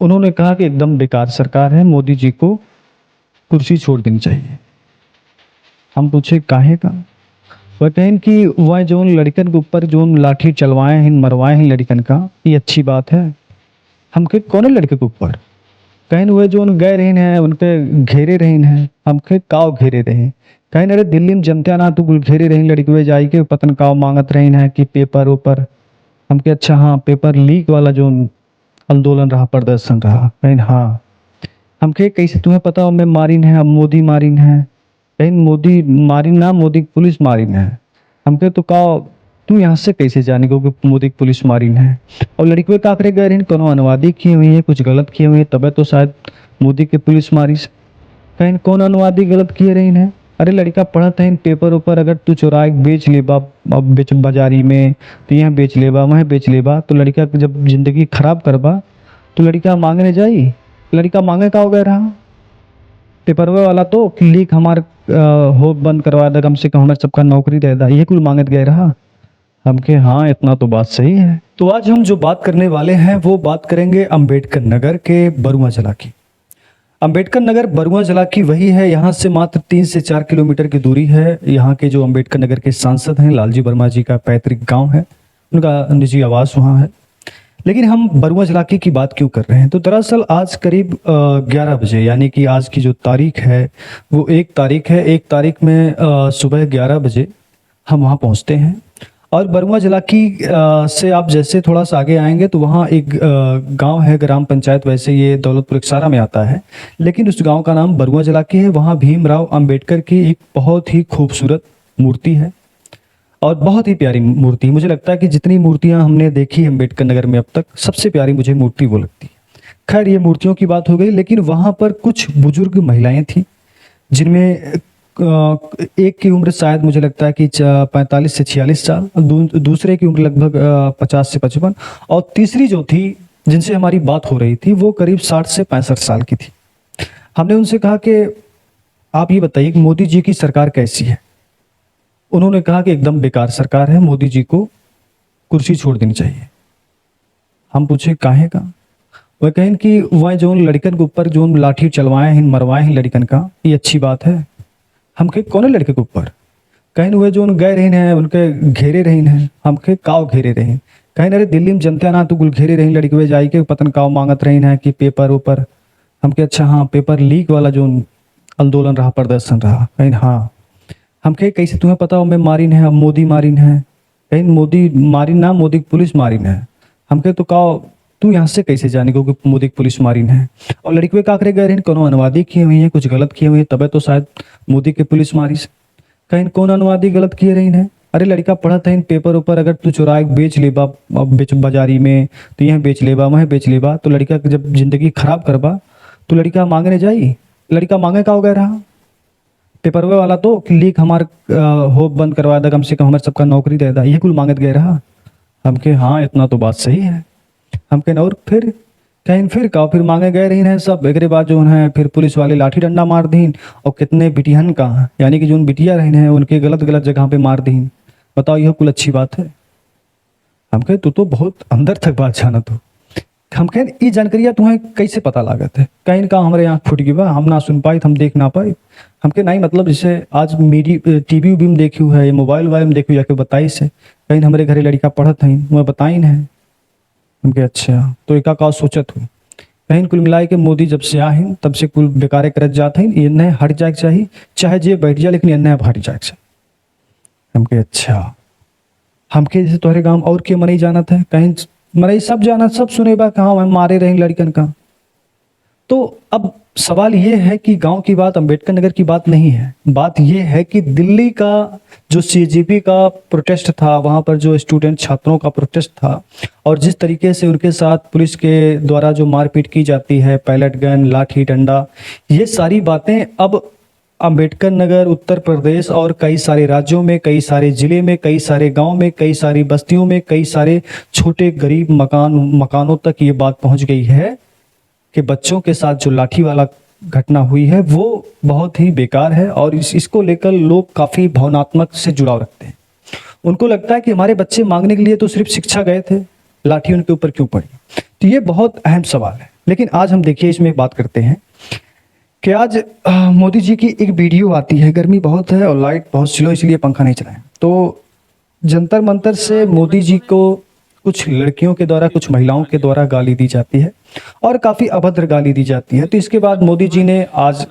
उन्होंने कहा कि एकदम बेकार सरकार है, मोदी जी को कुर्सी छोड़ देनी चाहिए। हम पूछे काहे का? वह कहें कि वह जोन लड़कन के ऊपर जोन लाठी चलवाए हैं, मरवाए हैं लड़कन का, ये अच्छी बात है। हम कहे कौन लड़के के ऊपर? कहें वह जोन गए रहीन है उनके घेरे रहीन है। हम कहे काव घेरे रहे? कहें अरे दिल्ली में जनता ना तू घेरे रही लड़की वे जाई के पतन काव मांगत रहीन है कि पेपर ऊपर। हम कहे अच्छा हाँ, पेपर लीक वाला जो आंदोलन रहा, प्रदर्शन रहा। कहें हाँ। हम कहे कैसे तुम्हें पता हो मैं मारिन है, अब मोदी मारिन है? कहीं मोदी मारिन ना, मोदी की पुलिस मारिन है। हम कहे तो का तू यहाँ से कैसे जाने को कि मोदी की पुलिस मारिन है? और लड़की का आखिर गए रही कोनो अनुवादी किए हुई है, कुछ गलत किए हुए, तबे तो शायद मोदी की पुलिस मारी। कहीं कौन अनुवादी गलत किए रही है? अरे लड़का पढ़त है पेपर ऊपर, अगर तू चुराए बेच लेबा बेच बाजारी में, तो यहाँ बेच लेबा वहाँ बेच लेबा, तो लड़का जब जिंदगी खराब करबा तो लड़का मांगने जाई। लड़का मांगे का हो गया रहा पेपरवे वाला तो लीक हमार हो बंद करवा दे, कम से कम हमारे सबका नौकरी दे दा, ये कुल मांगत गए रहा। हम के हाँ इतना तो बात सही है। तो आज हम जो बात करने वाले हैं वो बात करेंगे अंबेडकर नगर के बरुआ जिला की। अंबेडकर नगर बरुआ जिला की वही है, यहाँ से मात्र 3 से 4 किलोमीटर की दूरी है। यहाँ के जो अंबेडकर नगर के सांसद हैं लालजी वर्मा जी का पैतृक गांव है, उनका निजी आवास वहाँ है। लेकिन हम बरुआ इलाके की बात क्यों कर रहे हैं? तो दरअसल आज करीब 11 बजे, यानी कि आज की जो तारीख है वो 1 तारीख है। 1 तारीख में सुबह 11 बजे हम वहाँ पहुँचते हैं। और बरुआ जिला की से आप जैसे थोड़ा सा आगे आएंगे तो वहाँ एक गांव है, ग्राम पंचायत, वैसे ये दौलतपुर इकसारा में आता है, लेकिन उस गांव का नाम बरुआ जिला की है। वहाँ भीमराव अंबेडकर की एक बहुत ही खूबसूरत मूर्ति है और बहुत ही प्यारी मूर्ति। मुझे लगता है कि जितनी मूर्तियां हमने देखी अम्बेडकर नगर में अब तक, सबसे प्यारी मुझे मूर्ति वो लगती है। खैर ये मूर्तियों की बात हो गई, लेकिन वहां पर कुछ बुजुर्ग महिलाएं थीं जिनमें एक की उम्र शायद मुझे लगता है कि 45 से 46 साल, दूसरे की उम्र लगभग 50 से 55, और तीसरी जो थी जिनसे हमारी बात हो रही थी वो करीब 60 से 65 साल की थी। हमने उनसे कहा कि आप ये बताइए कि मोदी जी की सरकार कैसी है? उन्होंने कहा कि एकदम बेकार सरकार है, मोदी जी को कुर्सी छोड़ देनी चाहिए। हम पूछे काहे का? वह कहें कि वह जो लड़कन के ऊपर जो लाठी चलवाए हैं, मरवाए हैं लड़कन का, ये अच्छी बात है। हम कहे कौन लड़के के ऊपर? कहें वह जो गए रही हैं उनके घेरे रही हैं। हम कहे काव घेरे रहे? कहें अरे दिल्ली में जनता ना तू गुल घेरे रही लड़की वे जाई के पतन काव मांगत रही है कि पेपर ऊपर। हम कहे अच्छा हाँ, पेपर लीक वाला जो आंदोलन रहा, प्रदर्शन रहा। कहें हाँ। हम कहे कैसे तुम्हें पता हो मैं मारिन है, अब मोदी मारिन है? कहीं मोदी मारिन ना, मोदी की पुलिस मारिन है। हम कहे तो का तू यहाँ से कैसे जाने को कि मोदी की पुलिस मारिन है? और लड़की का आखिर गए रही कोनो अनुवादी किए हुई है, कुछ गलत किए हुए, तबे तो शायद मोदी की पुलिस मारी। कहीं कौन अनुवादी गलत किए रही है? अरे लड़का पढ़त है पेपर ऊपर, अगर तू चुराए बेच लेबा बेच बाजारी में, तो यहाँ बेच लेबा वहाँ बेच लेबा, तो लड़का जब जिंदगी खराब करबा तो लड़का मांगने जाई। लड़का मांगे का हो गया रहा पेपरवे वाला तो लीक हमार हो बंद करवा दे, कम से कम हमारे सबका नौकरी दे दा, ये कुल मांगत गए रहा। हम के हाँ इतना तो बात सही है। हम कहें और फिर कहीं फिर का फिर मांगे गए रही हैं सब। एक बाद जो है फिर पुलिस वाले लाठी डंडा मार दीन, और कितने बिटिहन का, यानी कि जो बिटिया रही हैं उनके गलत गलत जगह पे मार दीन। बताओ यह कुल अच्छी बात है? हम कहे तू तो बहुत अंदर तक बात जाना तो। हम कहें ये जानकारियाँ तुम्हें कैसे पता लागत है? कहीं का हमारे यहाँ फुट गया, हम ना सुन पाए, हम देख ना पाए। हम कहे नहीं, मतलब जैसे आज मीडिया टीवी उवी में देखी है, या मोबाइल वाइल में देखी जाके बताई से, कहीं हमारे घरे लड़का पढ़त है मैं बताई है। हम कहे अच्छा तो एक का सोचत हूँ। कहीं कुल मिलाए के मोदी जब से आए तब से कुल बेकारे करत जाते हैं, ये नए हट जाए चाहिए, चाहे जे बैठ जाए, लेकिन ये नया हट जाए चाहिए। हम कहे अच्छा। हम कहे जैसे तुम्हारे गाँव और के मन ही जाना था, कहीं मरे सब जाना, सब सुने बा कहाँ मैं मारे रहे लड़कन का। तो अब सवाल ये है कि गांव की बात, अंबेडकर नगर की बात नहीं है। बात ये है कि दिल्ली का जो सीजेपी का प्रोटेस्ट था, वहां पर जो स्टूडेंट छात्रों का प्रोटेस्ट था, और जिस तरीके से उनके साथ पुलिस के द्वारा जो मारपीट की जाती है, पैलेट गन, लाठी डंडा, ये सारी बातें अब अंबेडकर नगर, उत्तर प्रदेश और कई सारे राज्यों में, कई सारे जिले में, कई सारे गांव में, कई सारी बस्तियों में, कई सारे छोटे गरीब मकानों तक ये बात पहुंच गई है कि बच्चों के साथ जो लाठी वाला घटना हुई है वो बहुत ही बेकार है। और इसको लेकर लोग काफ़ी भावनात्मक से जुड़ाव रखते हैं। उनको लगता है कि हमारे बच्चे मांगने के लिए तो सिर्फ शिक्षा गए थे, लाठी उनके ऊपर क्यों पड़ी? तो ये बहुत अहम सवाल है। लेकिन आज हम देखिए इसमें एक बात करते हैं कि आज मोदी जी की एक वीडियो आती है, गर्मी बहुत है और लाइट बहुत स्लो इसलिए पंखा नहीं चलाएं, तो जंतर मंतर से मोदी जी को कुछ लड़कियों के द्वारा, कुछ महिलाओं के द्वारा गाली दी जाती है और काफ़ी अभद्र गाली दी जाती है। तो इसके बाद मोदी जी ने आज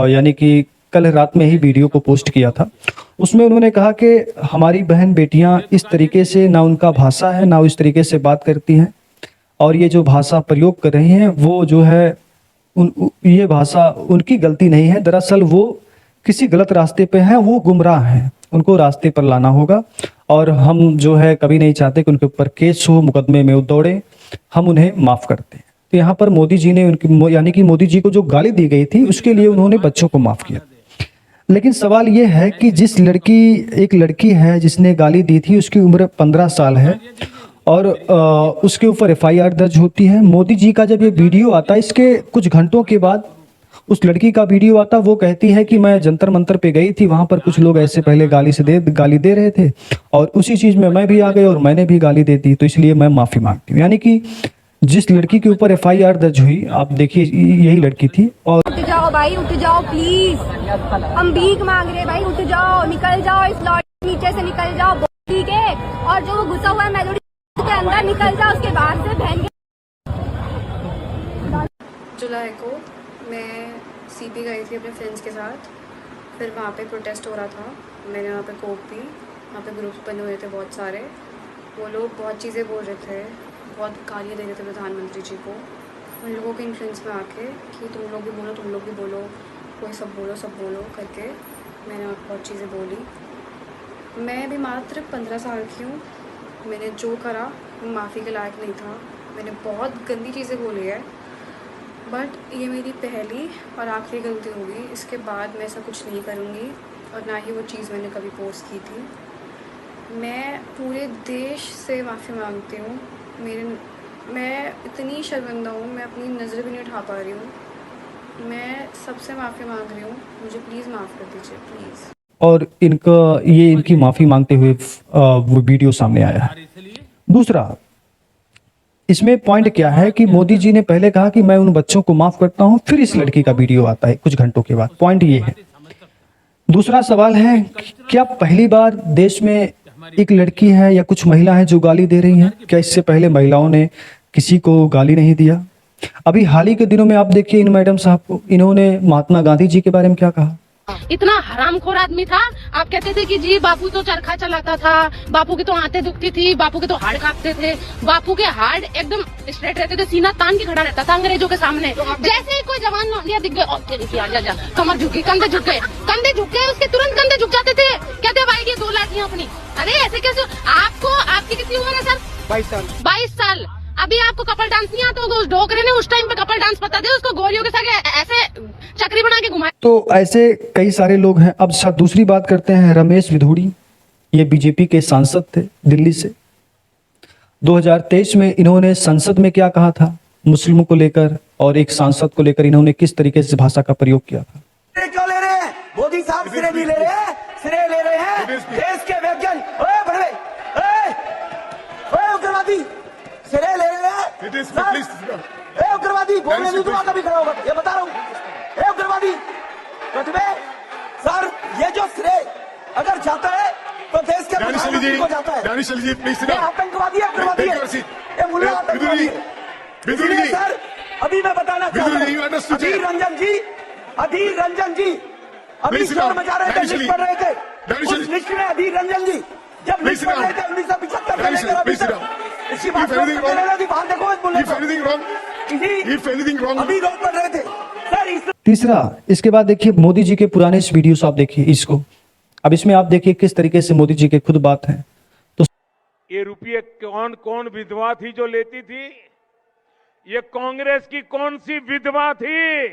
यानी कि कल रात में ही वीडियो को पोस्ट किया था। उसमें उन्होंने कहा कि हमारी बहन बेटियां इस तरीके से, ना उनका भाषा है ना इस तरीके से बात करती हैं, और ये जो भाषा प्रयोग कर रही हैं वो जो है ये भाषा उनकी गलती नहीं है, दरअसल वो किसी गलत रास्ते पे हैं, वो गुमराह हैं, उनको रास्ते पर लाना होगा। और हम जो है कभी नहीं चाहते कि उनके ऊपर केस हो, मुकदमे में वो दौड़े, हम उन्हें माफ़ करते हैं। तो यहाँ पर मोदी जी ने उनकी यानी कि मोदी जी को जो गाली दी गई थी उसके लिए उन्होंने बच्चों को माफ़ किया। लेकिन सवाल ये है कि जिस एक लड़की है जिसने गाली दी थी, उसकी उम्र 15 साल है और उसके ऊपर FIR दर्ज होती है। मोदी जी का जब ये वीडियो आता है, इसके कुछ घंटों के बाद उस लड़की का वीडियो आता, वो कहती है कि मैं जंतर मंतर पे गई थी, वहां पर कुछ लोग ऐसे पहले गाली दे रहे थे और उसी चीज में मैं भी आ गई और मैंने भी गाली दे दी, तो इसलिए मैं माफी मांगती हूँ। यानी कि जिस लड़की के ऊपर FIR दर्ज हुई, आप देखिए यही लड़की थी। और उठ जाओ भाई, उठ जाओ प्लीज, हम भीख मांग रहे भाई, उठ जाओ, निकल जाओ, इस लॉट नीचे से निकल जाओ, ठीक है। और जो घुसा हुआ है मेलोडी के अंदर, निकल जाओ, उसके बाहर से बहन। जुलाई को मैं CP गई थी अपने फ्रेंड्स के साथ, फिर वहाँ पे प्रोटेस्ट हो रहा था, मैंने वहाँ पे कोक पी, वहाँ पे ग्रुप्स बने हुए थे बहुत सारे, वो लोग बहुत चीज़ें बोल रहे थे, बहुत गालियाँ दे रहे थे प्रधानमंत्री जी को, उन लोगों के इन्फ्लुएंस में आके कि तुम लोग भी बोलो, तुम लोग भी बोलो, कोई सब बोलो करके मैंने बहुत चीज़ें बोली। मैं भी मात्र 15 साल की हूँ, मैंने जो करा वो माफ़ी के लायक नहीं था, मैंने बहुत गंदी चीज़ें बोली है, बट ये मेरी पहली और आखिरी गलती होगी। इसके बाद मैं ऐसा कुछ नहीं करूँगी और ना ही वो चीज़ मैंने कभी पोस्ट की थी। मैं पूरे देश से माफ़ी मांगती हूँ, मैं इतनी शर्मिंदा हूँ, मैं अपनी नज़र भी नहीं उठा पा रही हूँ, मैं सबसे माफ़ी मांग रही हूँ, मुझे प्लीज़ माफ़ कर दीजिए प्लीज़। और इनकी माफ़ी मांगते हुए वो वीडियो सामने आया है। दूसरा, इसमें पॉइंट क्या है कि मोदी जी ने पहले कहा कि मैं उन बच्चों को माफ़ करता हूं, फिर इस लड़की का वीडियो आता है कुछ घंटों के बाद। पॉइंट ये है। दूसरा सवाल है, क्या पहली बार देश में एक लड़की है या कुछ महिला है जो गाली दे रही हैं? क्या इससे पहले महिलाओं ने किसी को गाली नहीं दिया? अभी हाल ही के दिनों में आप देखिए इन मैडम साहब को, इन्होंने महात्मा गांधी जी के बारे में क्या कहा। इतना हरामखोर आदमी था। आप कहते थे कि जी बापू तो चरखा चलाता था, बापू की तो आंतें दुखती थी, बापू के तो हाड़ कांपते थे, बापू के हाड़ एकदम स्ट्रेट रहते थे, सीना तान के खड़ा रहता था अंग्रेजों के सामने। जैसे ही कोई जवान लौंडिया दिख गए, कमर झुक गई, कंधे झुक गए, उसके तुरंत कंधे झुक जाते थे, कहते भाई ये 2 लाठियां अपनी। अरे ऐसे कैसे? आपकी कितनी उम्र है सर? 22 साल। अभी आपको कपल डांस नहीं आता होगा, उस ढोकरे ने उस टाइम पे कपल डांस बता दिया, उसको गोरियों के साथ ऐसे चक्री बना के घुमाया। तो ऐसे कई सारे लोग हैं। अब दूसरी बात करते हैं, रमेश विधुड़ी, ये बीजेपी के सांसद थे दिल्ली से। 2023 में इन्होंने संसद में क्या कहा था मुस्लिमों को लेकर, और एक सांसद को लेकर इन्होंने किस तरीके से भाषा का प्रयोग किया था। क्यों ले रहे हैं मोदी साहब? सिरे नहीं ले रहे हैं, सिरे ले रहे हैं देश के वैज्ञानिक। उग्रवादी सिरे ले रहे हैं, उग्रवादी बोलने नहीं दूंगा कभी खड़ा होगा, ये बता रहा हूँ। उग्रवादी प्रतिभे सर, ये जो श्रेय अगर जाता है तो देश के प्रधानमंत्री को जाता है। आतंकवादी है, उग्रवादी है, ये मुल्ला आतंकवादी है। इसलिए सर अभी मैं बताना चाहता हूँ, अधीर रंजन जी अभी शोर मचा रहे थे, लिस्ट पढ़ रहे थे, उस लिस्ट में अधीर रंजन जी जब लिस्ट पढ़ रहे थे 1975 से लेकर अभी तक, इसकी बात बाहर देखो, अभी रोक पढ़ रहे थे सर। तीसरा, इसके बाद देखिए मोदी जी के पुराने इस वीडियो से आप देखिए इसको। अब इसमें आप देखिए किस तरीके से मोदी जी के खुद बात है। तो ये रुपये कौन कौन विधवा थी जो लेती थी? ये कांग्रेस की कौन सी विधवा थी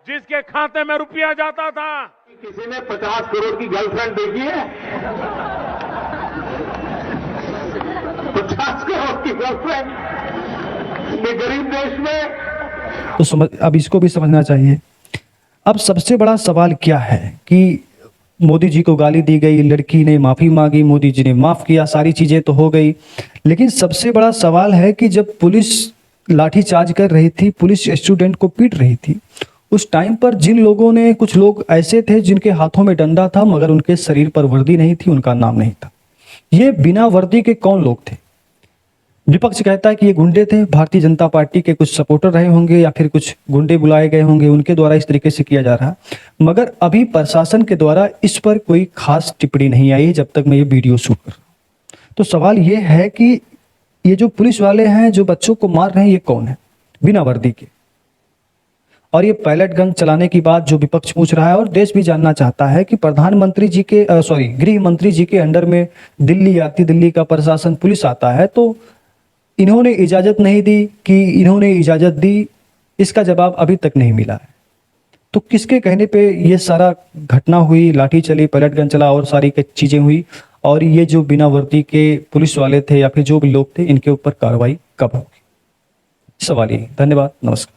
जिसके खाते में रुपया जाता था? किसी ने 50 करोड़ की गर्लफ्रेंड देखी है? 50 करोड़ की गर्लफ्रेंड ये गरीब देश में। तो अब इसको भी समझना चाहिए। अब सबसे बड़ा सवाल क्या है कि मोदी जी को गाली दी गई, लड़की ने माफ़ी मांगी, मोदी जी ने माफ़ किया, सारी चीज़ें तो हो गई, लेकिन सबसे बड़ा सवाल है कि जब पुलिस लाठीचार्ज कर रही थी, पुलिस स्टूडेंट को पीट रही थी, उस टाइम पर जिन लोगों ने, कुछ लोग ऐसे थे जिनके हाथों में डंडा था मगर उनके शरीर पर वर्दी नहीं थी, उनका नाम नहीं था। ये बिना वर्दी के कौन लोग थे? विपक्ष कहता है कि ये गुंडे थे, भारतीय जनता पार्टी के कुछ सपोर्टर रहे होंगे या फिर कुछ गुंडे बुलाए गए होंगे, उनके द्वारा इस तरीके से किया जा रहा है। मगर अभी प्रशासन के द्वारा इस पर कोई खास टिप्पणी नहीं आई जब तक मैं ये वीडियो शूट कर रहा हूं। तो सवाल ये है कि ये जो पुलिस वाले हैं जो बच्चों को मार रहे हैं, ये कौन है बिना वर्दी के? और ये पैलेट गन चलाने की बात जो विपक्ष पूछ रहा है और देश भी जानना चाहता है कि प्रधानमंत्री जी के गृह मंत्री जी के अंडर में दिल्ली आती, दिल्ली का प्रशासन, पुलिस आता है, तो इन्होंने इजाजत नहीं दी कि इन्होंने इजाजत दी? इसका जवाब अभी तक नहीं मिला है। तो किसके कहने पे ये सारा घटना हुई, लाठी चली, पैलेट गन चला और सारी चीजें हुई, और ये जो बिना वर्दी के पुलिस वाले थे या फिर जो भी लोग थे, इनके ऊपर कार्रवाई कब होगी? सवाल यही। धन्यवाद, नमस्कार।